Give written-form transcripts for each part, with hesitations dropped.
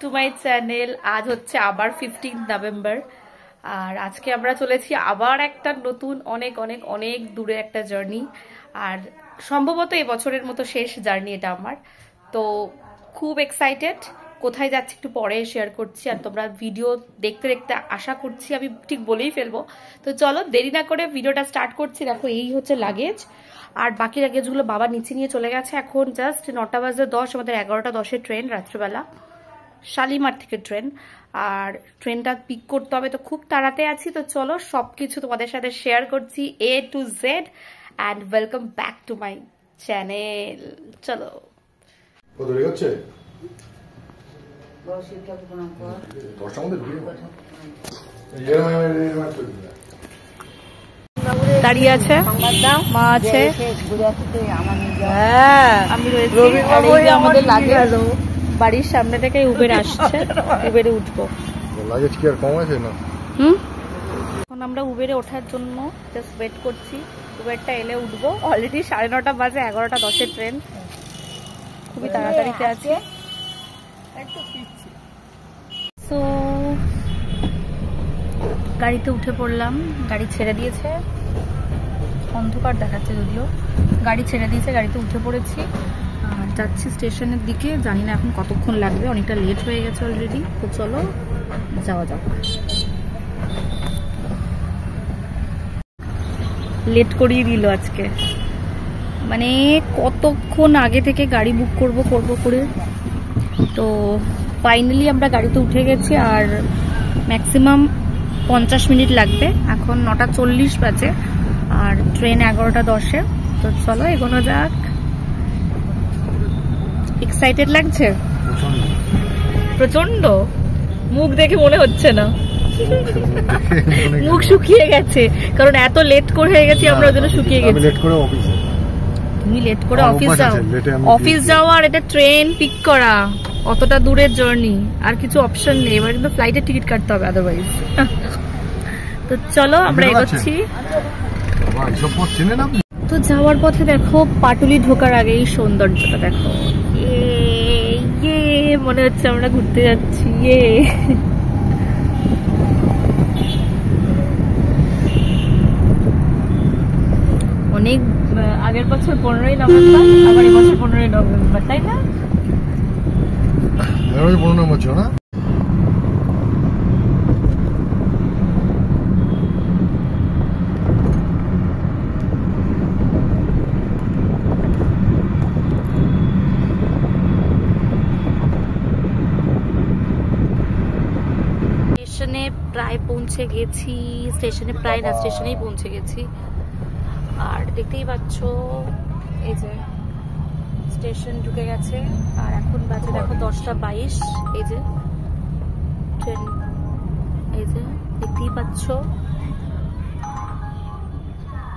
To my channel. আজ হচ্ছে আবার 15 নভেম্বর, আর আজকে আমরা চলেছি আবার একটা নতুন অনেক অনেক অনেক দূরে একটা জার্নি, আর সম্ভবত এবছরের মতো শেষ জার্নি এটা আমার। তো খুব এক্সাইটেড। কোথায় যাচ্ছি একটু পরে শেয়ার করছি, আর তোমরা ভিডিও দেখতে দেখতে আশা করছি আমি ঠিক বলেই ফেলবো। তো চলো দেরি না করে ভিডিওটা স্টার্ট করছি। দেখো এই হচ্ছে লাগেজ, আর বাকি লাগেজগুলো বাবা নিচে নিয়ে চলে গেছে। এখন জাস্ট 9টা বাজে 10, আমাদের 11টা 10-এ ট্রেন রাত্রিবেলা, শালিমার থেকে ট্রেন, আর ট্রেনটা পিক করতে হবে। তো খুব তাড়াতে আছি। তো চলো সবকিছু তোমাদের সাথে শেয়ার করছি A to Z, and welcome back to my channel. চলো দাঁড়িয়ে আছে, মা আছে, আমি রয়েছি। আমাদের লাগে বাড়ির সামনে থেকে উবের আসছে, উবেরে উঠবো। লাগেজ কি আর কম আছে না? এখন আমরা উবেরে ওঠার জন্য জাস্ট ওয়েট করছি। উবেরটা এলে উঠবো। অলরেডি 9:30 বাজে, 11টা 10-এর ট্রেন। খুবই তাড়াতাড়িতে আছে। সো গাড়িতে উঠে পড়লাম। গাড়ি ছেড়ে দিয়েছে, অন্ধকার দেখাচ্ছে যদিও। গাড়ি ছেড়ে দিয়েছে, গাড়িতে উঠে পড়েছি আর যাচ্ছি স্টেশনের দিকে। জানি না এখন কতক্ষণ লাগবে, অনেকটা লেট হয়ে গেছে অলরেডি। তো চলো যাওয়া যাক। লেট করিয়ে দিল আজকে, মানে কতক্ষণ আগে থেকে গাড়ি বুক করব করে। তো ফাইনালি আমরা গাড়িতে উঠে গেছি, আর ম্যাক্সিমাম 50 মিনিট লাগবে। এখন 9টা 40 বাজে, আর ট্রেন 11টা 10-এ। তো চলো এগোনো যাক। এক্সাইটেড লাগছে প্রচন্ড। মুখ দেখে মনে হচ্ছে না, মুখ শুকিয়ে গেছে, কারণ এত লেট করে হয়ে গেছি আমরা, ওই জন্য শুকিয়ে গেছি। তুমি লেট করে অফিস যাও, অফিস যাও, আর এটা ট্রেন পিক করা, অতটা দূরের জার্নি, আর কিছু অপশন নেই। এবার কিন্তু ফ্লাইটের টিকিট কাটতে হবে আদারওয়াইজ। তো চলো আমরা এগোচ্ছি। তো যাওয়ার পথে দেখো পাটুলি ঢোকার আগে এই সৌন্দর্যটা দেখো, মনে হচ্ছে আমরা ঘুরতে যাচ্ছি। অনেক আগের বছর 15ই নভেম্বর, আবার এবছর 15ই নভেম্বর, তাই না? 15 নম্বর না? স্টেশনে প্রায় পৌঁছে গেছি। স্টেশনে প্রায় না, স্টেশনেই পৌঁছে গেছি। আর দেখতেই পাচ্ছ এই যে স্টেশন ঢুকে গেছে, আর এখন বাজে দেখো 10টা 22। এই যে ট্রেন, এই যে দেখতেই পাচ্ছ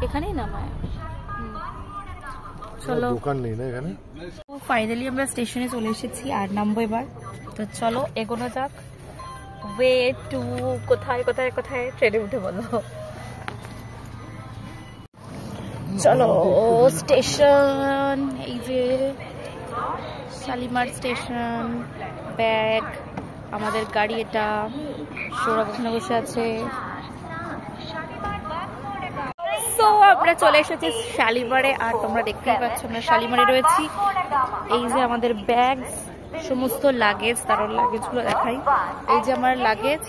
এখানেই নামায়। চলো, দোকান নেই না এখানে। ফাইনালি আমরা স্টেশনে চলে এসেছি, আর নামবো এবার। তো চলো এগোনো যাক। ওয়ে টু কোথায় কোথায় কোথায় ট্রেনে উঠে বলো। চলো স্টেশন, এই যে শালিমার স্টেশন। ব্যাগ, আমাদের গাড়ি, এটা সৌরভ ওখানে বসে আছে। সো আমরা চলে এসেছি শালিমারে, আর তোমরা দেখতেই পাচ্ছ আমরা শালিমারে রয়েছি। এই যে আমাদের ব্যাগ, সমস্ত লাগেজ, তার লাগেজগুলো দেখাই। এই যে আমার লাগেজ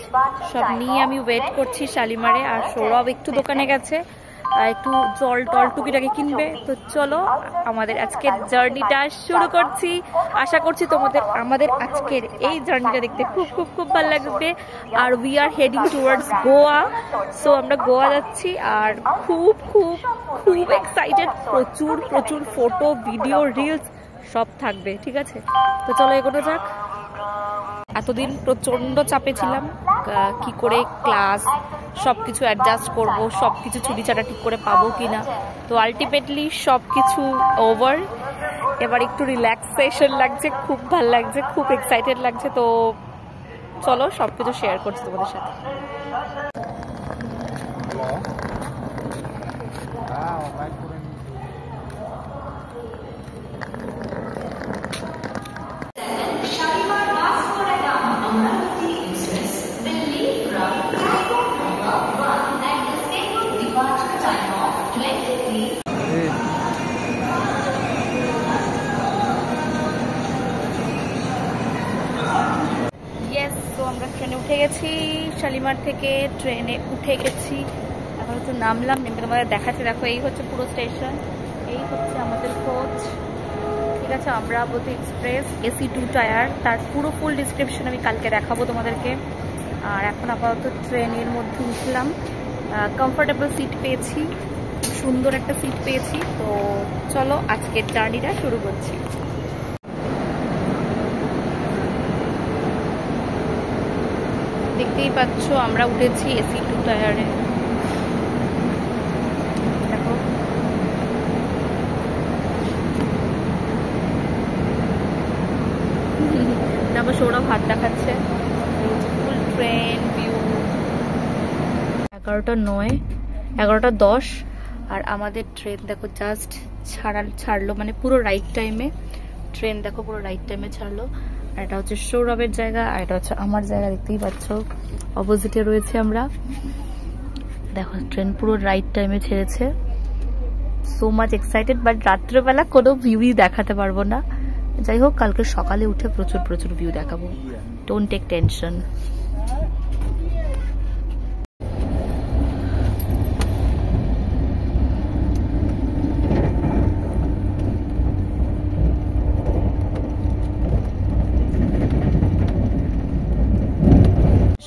সব নিয়ে আমি ওয়েট করছি শালিমারে, আর সৌরভ একটু দোকানে গেছে, একটু জল টল টুকিটাকি কিনবে। তো চলো আমাদের আজকের জার্নিটা শুরু করছি। আশা করছি তোমাদের আমাদের আজকের এই জার্নিটা দেখতে খুব খুব খুব ভালো লাগবে। আর we are heading towards Goa. So আমরা গোয়া যাচ্ছি, আর খুব খুব খুব এক্সাইটেড। প্রচুর প্রচুর ফটো, ভিডিও, রিলস সব থাকবে, ঠিক আছে? তো চলো এগোনো যাক। এতদিন প্রচন্ড চাপে ছিলাম, কি করে ক্লাস সবকিছু অ্যাডজাস্ট করব, সবকিছু ছুটিছাটা ঠিক করে পাবো কিনা। তো আলটিমেটলি সবকিছু ওভার। এবার একটু রিল্যাক্সেশন লাগছে, খুব ভাল লাগছে, খুব এক্সাইটেড লাগছে। তো চলো সবকিছু শেয়ার করছি তোমাদের সাথে। আমরা ট্রেনে উঠে গেছি, শালিমার থেকে ট্রেনে উঠে গেছি। এখন হচ্ছে নামলাম, নেমে তোমাদের দেখাচ্ছি। দেখো এই হচ্ছে পুরো স্টেশন, এই হচ্ছে আমাদের কোচ। ঠিক আছে, অমরাবতী এক্সপ্রেস AC 2 টায়ার। তার পুরো ফুল ডিসক্রিপশন আমি কালকে দেখাবো তোমাদেরকে। আর এখন আপাতত ট্রেনের মধ্যে উঠলাম, কমফোর্টেবল সিট পেয়েছি, সুন্দর একটা সিট পেয়েছি। তো চলো আজকের জার্নিটা শুরু করছি। দেখতেই পাচ্ছ আমরা উঠেছি AC 2 টায়ারে। দেখো দেখো সৌরভ হাত দেখাচ্ছে। ফুল ট্রেন ভিউ। 11:09, 11:10 আর আমাদের ট্রেন দেখো জাস্ট ছাড়লো, মানে পুরো রাইট টাইমে ট্রেন। দেখো পুরো রাইট টাইমে ছাড়লো। আর এটা হচ্ছে সৌরভের জায়গা, আর এটা হচ্ছে আমার জায়গা। দেখতেই পাচ্ছ অপোজিটে রয়েছে আমরা। দেখো ট্রেন পুরো রাইট টাইমে ছেড়েছে। সো মাচ এক্সাইটেড, বাট রাত্রেবেলা কোনো ভিউই দেখাতে পারবো না। যাই হোক, কালকে সকালে উঠে প্রচুর প্রচুর ভিউ দেখাবো। Don't take tension.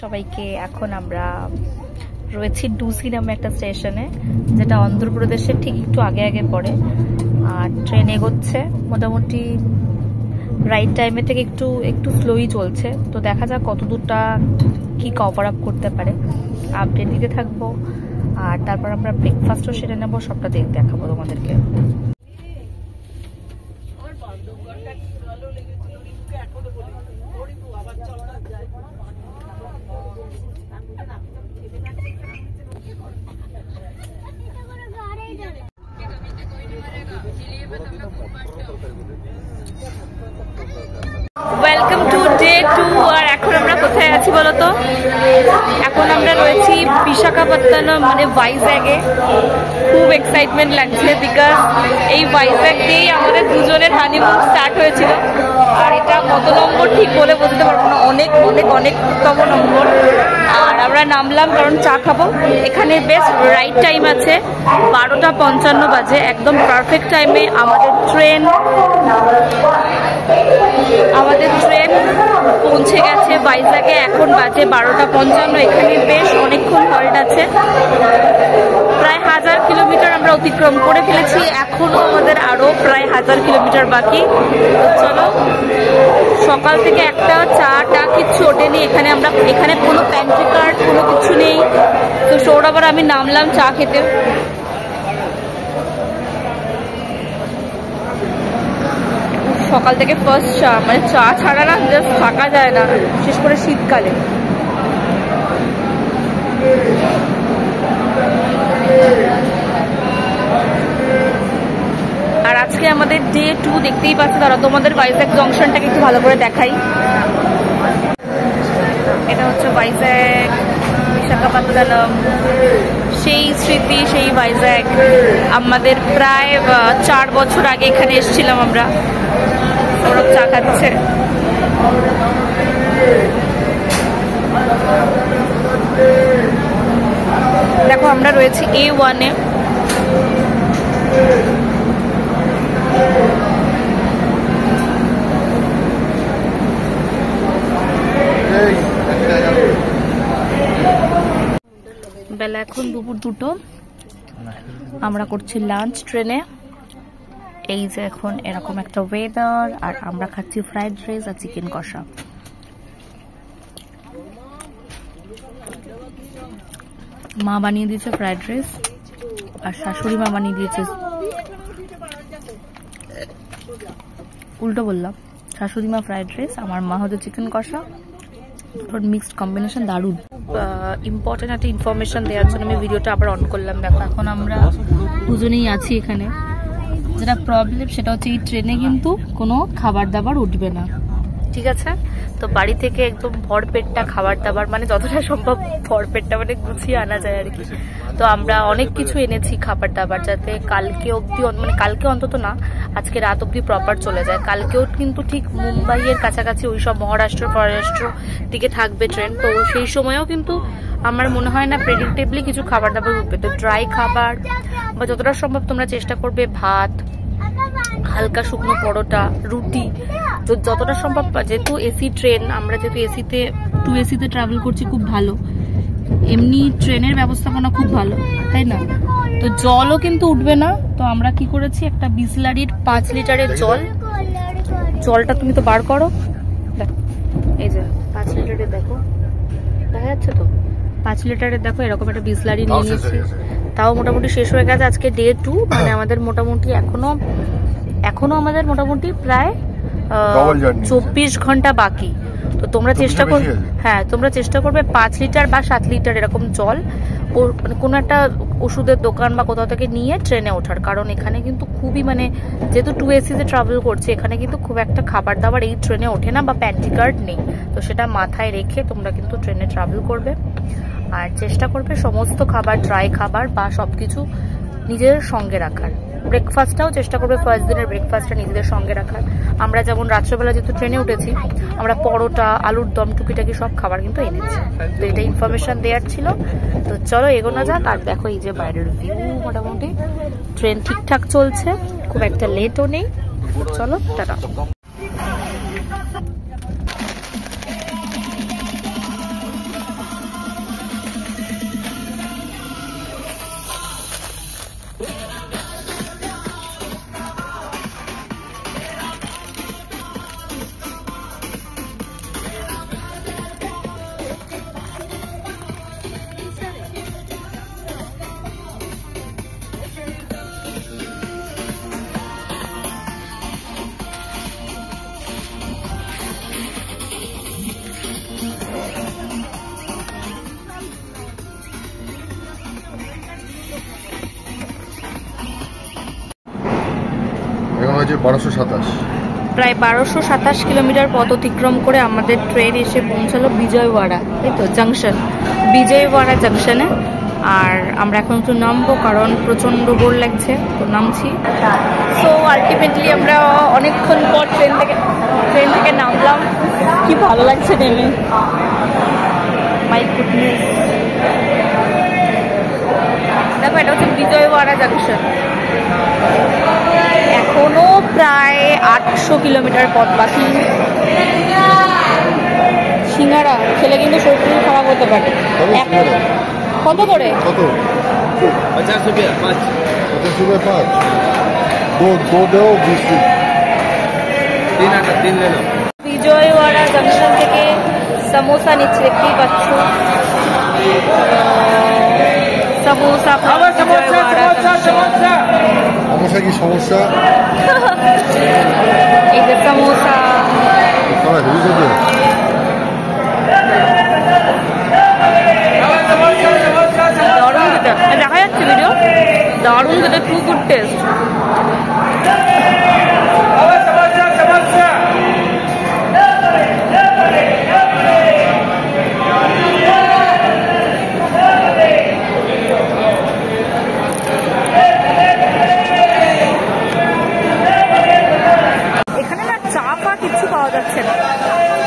সবাইকে, এখন আমরা রয়েছি ডুসি নামে একটা স্টেশনে, যেটা অন্ধ্রপ্রদেশের ঠিক একটু আগে আগে পড়ে। আর ট্রেন এগোচ্ছে মোটামুটি রাইট টাইমে থেকে একটু স্লোই চলছে। তো দেখা যাক কত দূরটা কি কভার আপ করতে পারে, আপডেট দিতে থাকবো। আর তারপর আমরা ব্রেকফাস্টও সেরে নেবো, সবটা দেখাবো তোমাদেরকে। Welcome to day 2। আর এখন আমরা কোথায় আছি বলতো? এখন আমরা রয়েছি বিশাখাপত্তনম, মানে ভাইজ্যাগে। খুব এক্সাইটমেন্ট লাগছে, বিকজ এই ভাইজ্যাগ দিয়েই আমাদের দুজনের হানিমুন স্টার্ট হয়েছিল। আর এটা কত নম্বর ঠিক বলে বলতে পারবো না, অনেক অনেক অনেকতম নম্বর। আর আমরা নামলাম কারণ চা খাবো। এখানে বেশ রাইট টাইম আছে, 12:55 বাজে, একদম পারফেক্ট টাইমে আমাদের ট্রেন পৌঁছে গেছে ভাইজ্যাগে। এখন বাজে 12:55। এখানে বেশ অনেকক্ষণ হল্ট আছে, প্রায় 1000 কিলোমিটার আমরা অতিক্রম করে ফেলেছি। এখনো আমাদের আরো প্রায় 1000 কিলোমিটার বাকি। চলো, সকাল থেকে একটা চা কিচ্ছু ওঠেনি এখানে কোনো প্যান্ট্রি কার্ড কোনো কিছু নেই। তো সৌরভ আর আমি নামলাম চা খেতে। সকাল থেকে ফার্স্ট চা, মানে চা ছাড়া না জাস্ট থাকা যায় না, বিশেষ করে শীতকালে। আর আজকে আমাদের ডে 2 দেখতেই পাচ্ছ। তারা তোমাদের ভাইজ্যাগ জংশনটাকে একটু ভালো করে দেখাই। এটা হচ্ছে ভাইজ্যাগ, বিশাখাপত্তনম, সেই স্মৃতি, সেই ভাইজ্যাগ। আমাদের প্রায় 4 বছর আগে এখানে এসেছিলাম আমরা। সৌরভ চা খাচ্ছে। দেখো আমরা রয়েছি A1-এ। বেলা এখন দুপুর 2টো। আমরা করছি লাঞ্চ ট্রেনে। এই যে এখন এরকম একটা ওয়েদার, আর আমরা খাচ্ছি ফ্রাইড রাইস আর চিকেন কষা। মা বানিয়ে দিয়েছে ফ্রাইড রাইস, আর শাশুড়ি মা বানিয়ে দিয়েছে, উল্টো বললাম, শাশুড়ি মা ফ্রাইড রাইস, আমার মা হচ্ছে চিকেন কষা। মিক্সড কম্বিনেশন, দারুণ। ইম্পর্টেন্ট একটা ইনফরমেশন দেওয়ার জন্য আমি ভিডিওটা আবার অন করলাম। দেখো এখন আমরা দুজনেই আছি এখানে। যেটা প্রবলেম সেটা হচ্ছে এই ট্রেনে কিন্তু কোনো খাবার দাবার উঠবে না। ঠিক আছে। তো বাড়ি থেকে একদম ভরপেটটা খাবার দাবার, মানে যতটা সম্ভব ভরপেটটা মানে গুছিয়ে আনা যায় আর কি। তো আমরা অনেক কিছু এনেছি খাবার দাবার, যাতে কালকে অবধি, মানে কালকে অন্তত না, আজকে রাত অবধি প্রপার চলে যায়। কালকেও কিন্তু ঠিক মুম্বাইয়ের কাছাকাছি ওইসব মহারাষ্ট্র ফরাষ্ট্র দিকে থাকবে ট্রেন, তো সেই সময়ও কিন্তু আমার মনে হয় না প্রেডিক্টেবলি কিছু খাবার দাবার উঠবে। তো ড্রাই খাবার বা যতটা সম্ভব তোমরা চেষ্টা করবে ভাত, হালকা শুকনো পরোটা, রুটি, যতটা সম্ভব। যেহেতু এসি ট্রেন, আমরা যেহেতু এসিতে 2 এসিতে ট্রাভেল করছি, খুব ভালো, এমনি ট্রেনের ব্যবস্থাপনা খুব ভালো, তাই না? তো জলও কিন্তু উঠবে না। তো আমরা কি করেছি, একটা বিসলারির 5 লিটারের জলটা তুমি তো বার করো, এই যে 5 লিটারের, দেখো দেখা যাচ্ছে তো, 5 লিটারের দেখো এরকম একটা বিসলারি নিয়ে নিয়েছি। তাও মোটামুটি শেষ হয়ে গেছে আজকে ডে 2, মানে আমাদের মোটামুটি এখনো আমাদের মোটামুটি প্রায় 24 ঘন্টা বাকি। তো তোমরা চেষ্টা করবে, হ্যাঁ তোমরা চেষ্টা করবে 5 লিটার বা 7 লিটার এরকম জল মানে কোনো একটা ওষুধের দোকান বা কোথাও থেকে নিয়ে ট্রেনে ওঠার। কারণ এখানে কিন্তু খুবই, মানে যেহেতু 2 এসিতে ট্রাভেল করছে, এখানে কিন্তু খুব একটা খাবার দাবার এই ট্রেনে ওঠে না বা প্যান্ট্রি কার্ড নেই। তো সেটা মাথায় রেখে তোমরা কিন্তু ট্রেনে ট্রাভেল করবে। আর চেষ্টা করবে সমস্ত খাবার, ড্রাই খাবার বা সবকিছু নিজের সঙ্গে রাখার। ব্রেকফাস্টটাও চেষ্টা করবে ফার্স্ট দিনের ব্রেকফাস্টটা নিজেদের সঙ্গে রাখার। আমরা যেমন রাত্রেবেলা যেহেতু ট্রেনে উঠেছি, আমরা পরোটা, আলুর দম, টুকিটাকি সব খাবার কিন্তু এনেছি। তো এটা ইনফরমেশন দেওয়ার ছিল। তো চলো এগোনো যাক। আর দেখো এই যে বাইরের ভিউ, মোটামুটি ট্রেন ঠিকঠাক চলছে, খুব একটা লেটও নেই। চলো টাটা। এখন হয়েছে 1227, প্রায় 1227 কিলোমিটার পথ অতিক্রম করে আমাদের ট্রেন এসে পৌঁছালো বিজয়ওয়াড়া, এই তো জাংশন, বিজয়ওয়াড়া জাংশনে। আর আমরা এখন একটু নামবো, কারণ প্রচন্ড বোর লাগছে, তো নামছি। সো আলটিমেটলি আমরা অনেকক্ষণ পর ট্রেন থেকে নামলাম। কি ভালো লাগছে নেমে, মাই গুডনেস। দেখো এটা হচ্ছে বিজয়ওয়াড়া জাংশন। এখনো প্রায় 800 কিলোমিটার পথ বাকি। সিঙ্গারা খেলে কিন্তু শরীর খারাপ হতে পারে। কত করে? কত? 50 रुपया 5। 50 रुपये 5, दो दो 20। 3 आता 3 ले लो। বিজয়ওয়াড়া জাংশন থেকে সমোসা নিচ্ছে, দেখতেই পাচ্ছ। সমোসা, সমস্যা কি সমস্যা? এই যে সমোসা, দারুণ খেতে, দেখা যাচ্ছে ভিডিও, দারুণ খেতে, টু গুড টেস্ট।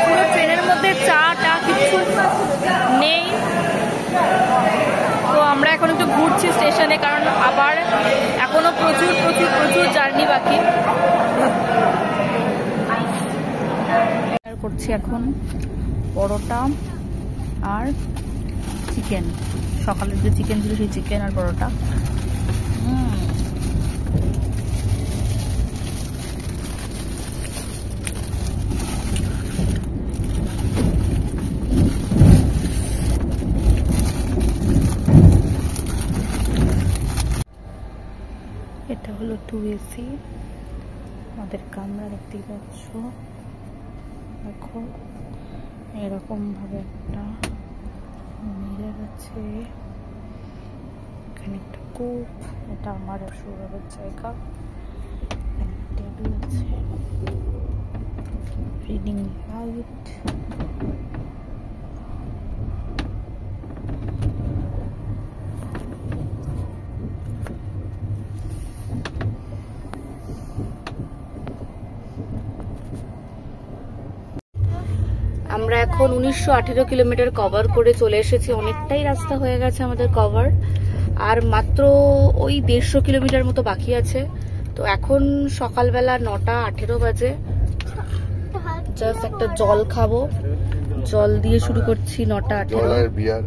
পুরো ট্রেনের মধ্যে চা টা কিছু নেই। তো আমরা এখন একটু ঘুরছি স্টেশনে, কারণ আবার এখনো প্রচুর প্রচুর প্রচুর জার্নি বাকি। করছি এখন পরোটা আর চিকেন, সকালের যে চিকেন ছিল সেই চিকেন আর পরোটা। এটা হলো 2 এসি, আমাদের কামরা দেখতেই পাচ্ছ। দেখো এরকম ভাবে একটা মিরর আছে, এখানে একটা কূপ, এটা আমার শোয়ার জায়গা, টেবিল আছে, রিডিং লাইট। আমরা এখন 1918 কিলোমিটার কভার করে চলে এসেছি। অনেকটাই রাস্তা হয়ে গেছে আমাদের কভার, আর মাত্র ওই 150 কিলোমিটার মতো বাকি আছে। তো এখন সকালবেলা 9:18 বাজে। জাস্ট একটা জল খাবো, জল দিয়ে শুরু করছি 9:18।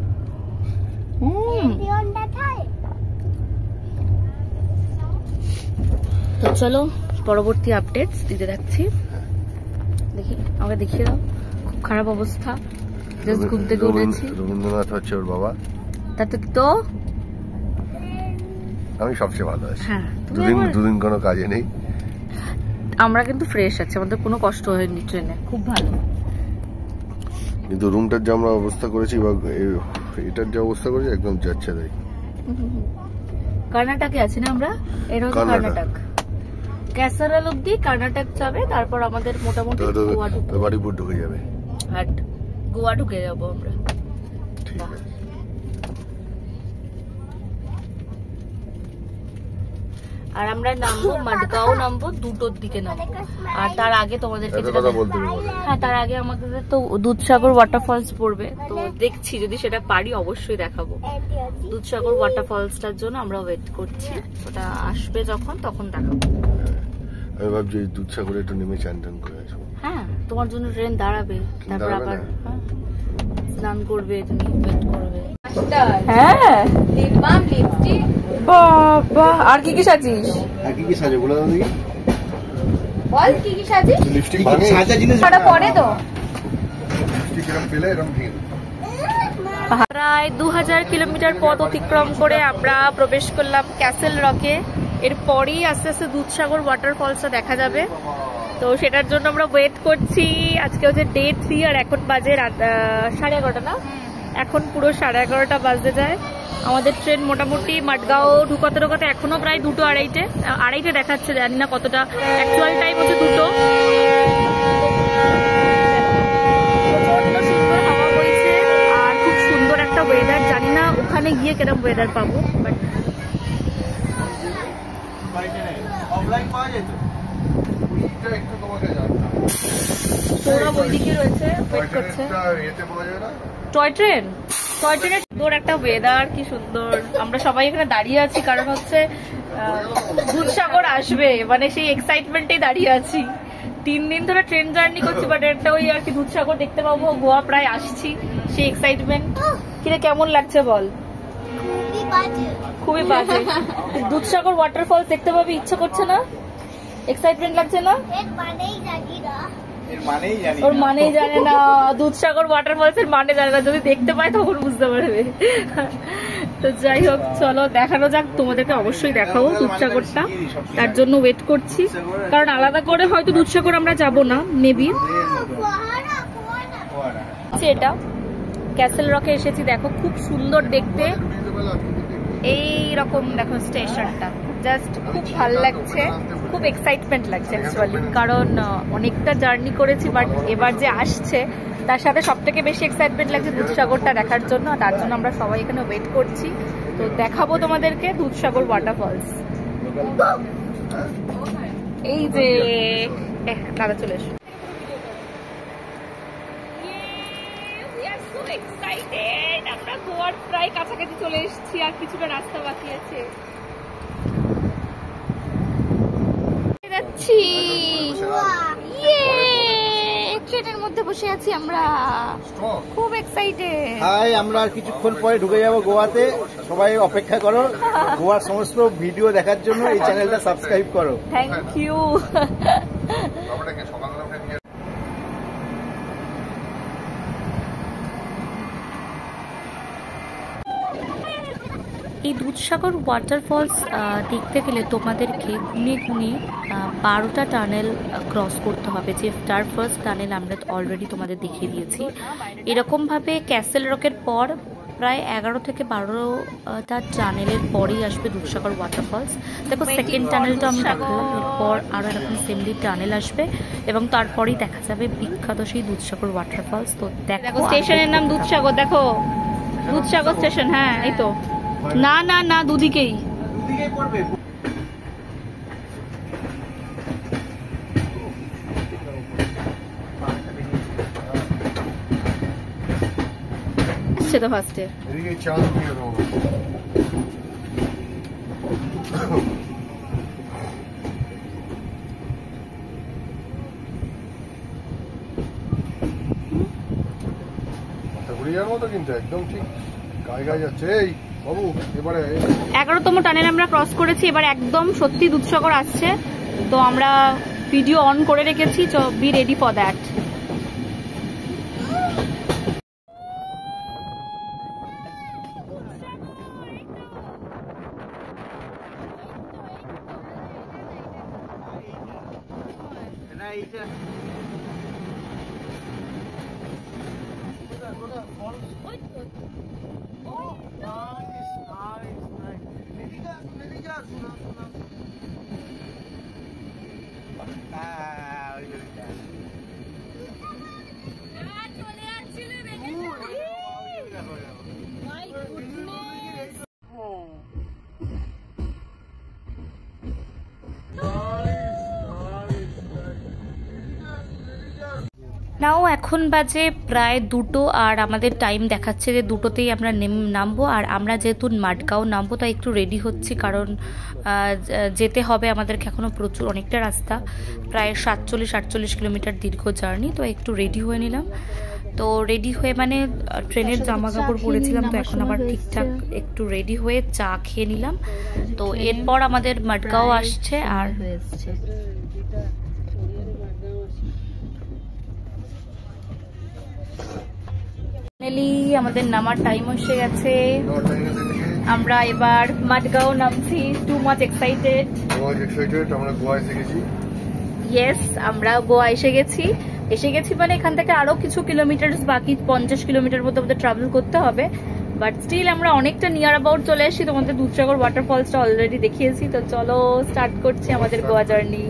তো চলো পরবর্তী আপডেটস দিতে থাকছি। দেখি, আমাকে দেখিয়ে দাও। খুব খারাপ অবস্থা, জাস্ট ঘুম থেকে উঠেছি। রবীন্দ্রনাথ হচ্ছে ওর বাবা। তাতে তো আমি সবচেয়ে ভালো আছি। হ্যাঁ, দুদিন কোনো কাজে নেই। আমরা কিন্তু ফ্রেশ আছি, আমাদের কোনো কষ্ট হয়নি ট্রেনে, খুব ভালো। কিন্তু রুমটার যে আমরা অবস্থা করেছি বা এটার যে অবস্থা করেছি একদম যাচ্ছে তাই। কর্ণাটকে আছি না আমরা, এটা হচ্ছে কর্ণাটক। ক্যাসারাল অব্দি কর্ণাটক যাবে, তারপর আমাদের মোটামুটি বাড়িপুর ঢুকে যাবে। আর গোয়া ঢুকে যাবো আমরা। ঠিক আছে। আর আমরা নামবো মাডগাঁও, নামবো 2টোর দিকে নামবো। আর তার আগে তোমাদেরকে হ্যাঁ, তার আগে আমাদের তো দুধসাগর ওয়াটারফলস পড়বে। তো দেখছি যদি সেটা পারি অবশ্যই দেখাবো। দুধসাগর ওয়াটারফলসটার জন্য আমরা ওয়েট করছি, ওটা আসবে যখন তখন দেখাবো। আমি ভাবছি দুধসাগরে একটু নেমে চান টান করে আসবো। হ্যাঁ, তোমার জন্য ট্রেন দাঁড়াবে, তারপর আবার স্নান করবে, তুমি ওয়েট করবে। হ্যাঁ বাবা, আর কি কি সাজিস? আর কি কি সাজে বলে দাও দেখি। বল কি কি সাজিস? লিপস্টিক সাজা জিনিস ওটা পরে তো লিপস্টিক এরকম পেলে এরকম ঠিক। প্রায় 2000 কিলোমিটার পথ অতিক্রম করে আমরা প্রবেশ করলাম ক্যাসেল রকে। এরপরই আস্তে আস্তে দুধসাগর ওয়াটারফলসটা দেখা যাবে। তো সেটার জন্য আমরা ওয়েট করছি। আজকে হচ্ছে ডে 3 আর এখন বাজে 11:30 না, এখন পুরো 11:30 বাজতে যায়। আমাদের ট্রেন মোটামুটি মাডগাঁও ঢুকাতে ঢুকাতে এখনো প্রায় 2টো আড়াইটে দেখাচ্ছে, জানি না কতটা। অ্যাকচুয়াল টাইম হচ্ছে 2টো। প্রচন্ড সুন্দর হাওয়া বইছে আর খুব সুন্দর একটা ওয়েদার। জানি না ওখানে গিয়ে কিরকম ওয়েদার পাবো, বাট সৌরভ ওইদিকে রয়েছে, ওয়েট করছে। টয় ট্রেনের সুন্দর একটা ওয়েদার, কি সুন্দর। আমরা সবাই এখানে দাঁড়িয়ে আছি, কারণ হচ্ছে দুধসাগর আসবে, মানে সেই এক্সাইটমেন্টেই দাঁড়িয়ে আছি। 3 দিন ধরে ট্রেন জার্নি করছি, বাট একটা ওই আর কি দুধসাগর দেখতে পাবো, গোয়া প্রায় আসছি, সেই এক্সাইটমেন্ট। কিরে কেমন লাগছে বল? খুবই বাজে। দুধসাগর ওয়াটারফলস দেখতে পাবি, ইচ্ছা করছে না? এক্সাইটমেন্ট লাগছে না? ওর মানেই জানে না, দুধসাগর ওয়াটারফলস এর মানে জানে না। যদি দেখতে পায় তখন বুঝতে পারবে। তো যাই হোক, চলো দেখানো যাক, তোমাদেরকে অবশ্যই দেখাবো দুধসাগরটা। তার জন্য ওয়েট করছি, কারণ আলাদা করে হয়তো দুধসাগর আমরা যাব না, মেবি। এটা ক্যাসেল রকে এসেছি, দেখো খুব সুন্দর দেখতে। এই রকম দেখো স্টেশনটা, জাস্ট খুব ভালো লাগছে, খুব এক্সাইটমেন্ট লাগছে অ্যাকচুয়ালি। কারণ অনেকটা জার্নি করেছি, বাট এবার যে আসছে তার সাথে সব থেকে বেশি এক্সাইটমেন্ট লাগছে দুধসাগরটা দেখার জন্য। তার জন্য আমরা সবাই এখানে ওয়েট করছি। তো দেখাবো তোমাদেরকে দুধসাগর ওয়াটারফলস। এই যে দাদা চলে এসো। আমরা গোয়ার প্রায় কাছাকাছি চলে এসেছি, আর কিছুটা রাস্তা বাকি আছে। যাচ্ছি, ট্রেনের মধ্যে বসে আছি আমরা, খুব এক্সাইটেড। হাই, আমরা আর কিছুক্ষণ পরে ঢুকে যাব গোয়াতে। সবাই অপেক্ষা করো, গোয়ার সমস্ত ভিডিও দেখার জন্য এই চ্যানেলটা সাবস্ক্রাইব করো। Thank you. এই দুধসাগর ওয়াটারফলস দেখতে গেলে তোমাদেরকে গুনে গুনে 12টা টানেল ক্রস করতে হবে। যে ফার্স্ট টানেল আমরা অলরেডি তোমাদের দেখিয়ে দিয়েছি। এরকমভাবে ক্যাসেল রকের পর প্রায় 11 থেকে 12টা টানেলের পরেই আসবে দুধসাগর ওয়াটারফলস। দেখো সেকেন্ড টানেলটা আমি দেখালাম, এরপর আরও এরকম সেমলি টানেল আসবে এবং তারপরেই দেখা যাবে বিখ্যাত সেই দুধসাগর ওয়াটারফলস। তো দেখো স্টেশনের নাম দুধসাগর, দেখো দুধসাগর স্টেশন। হ্যাঁ এই তো, না না না দুদিকেই। তো ফার্স্টে এদিকে চাঁদ দিয়ে দেবো। ঘুরে যাওয়ার মতো কিন্তু একদম ঠিক গায়ে গায়ে যাচ্ছে। এই বাবু এবারে 11তম টানেল আমরা ক্রস করেছি, এবার একদম সত্যি দুধসাগর আসছে। তো আমরা ভিডিও অন করে রেখেছি, তো বি রেডি ফর দ্যাট। নাও এখন বাজে প্রায় 2টো, আর আমাদের টাইম দেখাচ্ছে যে 2টোতেই আমরা নামবো। আর আমরা যেহেতু মাডগাঁও নামবো তাই একটু রেডি হচ্ছি, কারণ যেতে হবে আমাদেরকে এখনও প্রচুর অনেকটা রাস্তা, প্রায় 47-48 কিলোমিটার দীর্ঘ জার্নি। তো একটু রেডি হয়ে নিলাম। তো রেডি হয়ে মানে ট্রেনের জামা কাপড় পরেছিলাম, তো এখন আবার ঠিকঠাক একটু রেডি হয়ে চা খেয়ে নিলাম। তো এরপর আমাদের মাডগাঁও আসছে। আর ফাইনালি আমাদের নামার টাইম এসে গেছে। আমরা এবার মাডগাঁও নামছি। Too much excited. আমরা গোয়া এসে গেছি। ইয়েস, আমরা গোয়া এসে গেছি মানে এখান থেকে আরো কিছু কিলোমিটার বাকি, 50 কিলোমিটার মতো আমাদের ট্রাভেল করতে হবে। বাট স্টিল আমরা অনেকটা নিয়ার অ্যাবাউট চলে এসেছি। তোমাদের দুধসাগর ওয়াটারফলসটা অলরেডি দেখিয়েছি। তো চলো স্টার্ট করছি আমাদের Goa journey.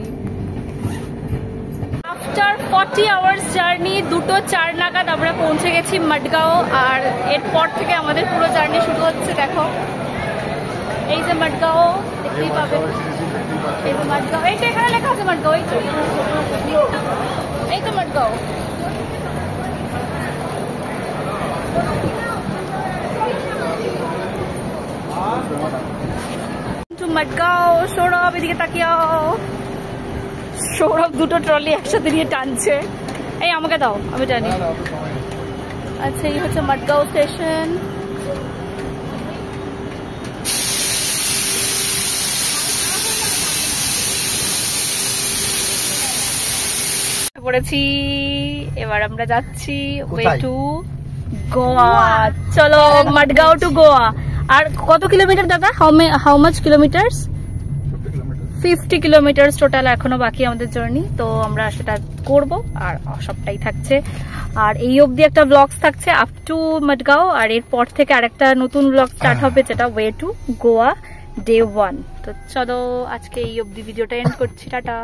After 40 hours journey 2:04 নাগাদ আমরা পৌঁছে গেছি মাডগাঁও। আর এরপর থেকে আমাদের পুরো জার্নি শুরু হচ্ছে। দেখো এই যে মাডগাঁও, দেখতেই পাবে। এই যে মাডগাঁও, এইটা এখানে লেখা আছে মাডগাঁও, এই তো মাডগাঁও। মাডগাঁও। সৌরভ এদিকে তাকিয়াও। সৌরভ 2টো ট্রলি একসাথে নিয়ে টানছে। এই আমাকে দাও, আমি টানি। আচ্ছা এই হচ্ছে মাডগাঁও স্টেশন। পড়েছি, এবার আমরা যাচ্ছি ওয়ে টু গোয়া। চলো মাডগাঁও টু গোয়া। আর কত কিলোমিটার দাদা? How much kilometres? 50 kilometre total এখনো বাকি আমাদের জার্নি। তো আমরা সেটা করব আর সবটাই থাকছে। আর এই অবধি একটা ব্লগস থাকছে আপ টু মাডগাঁও, আর এরপর থেকে আরেকটা নতুন ব্লগ স্টার্ট হবে, যেটা ওয়ে টু গোয়া ডে 1। তো চলো আজকে এই অবধি ভিডিওটা এন্ড করছি। টাটা।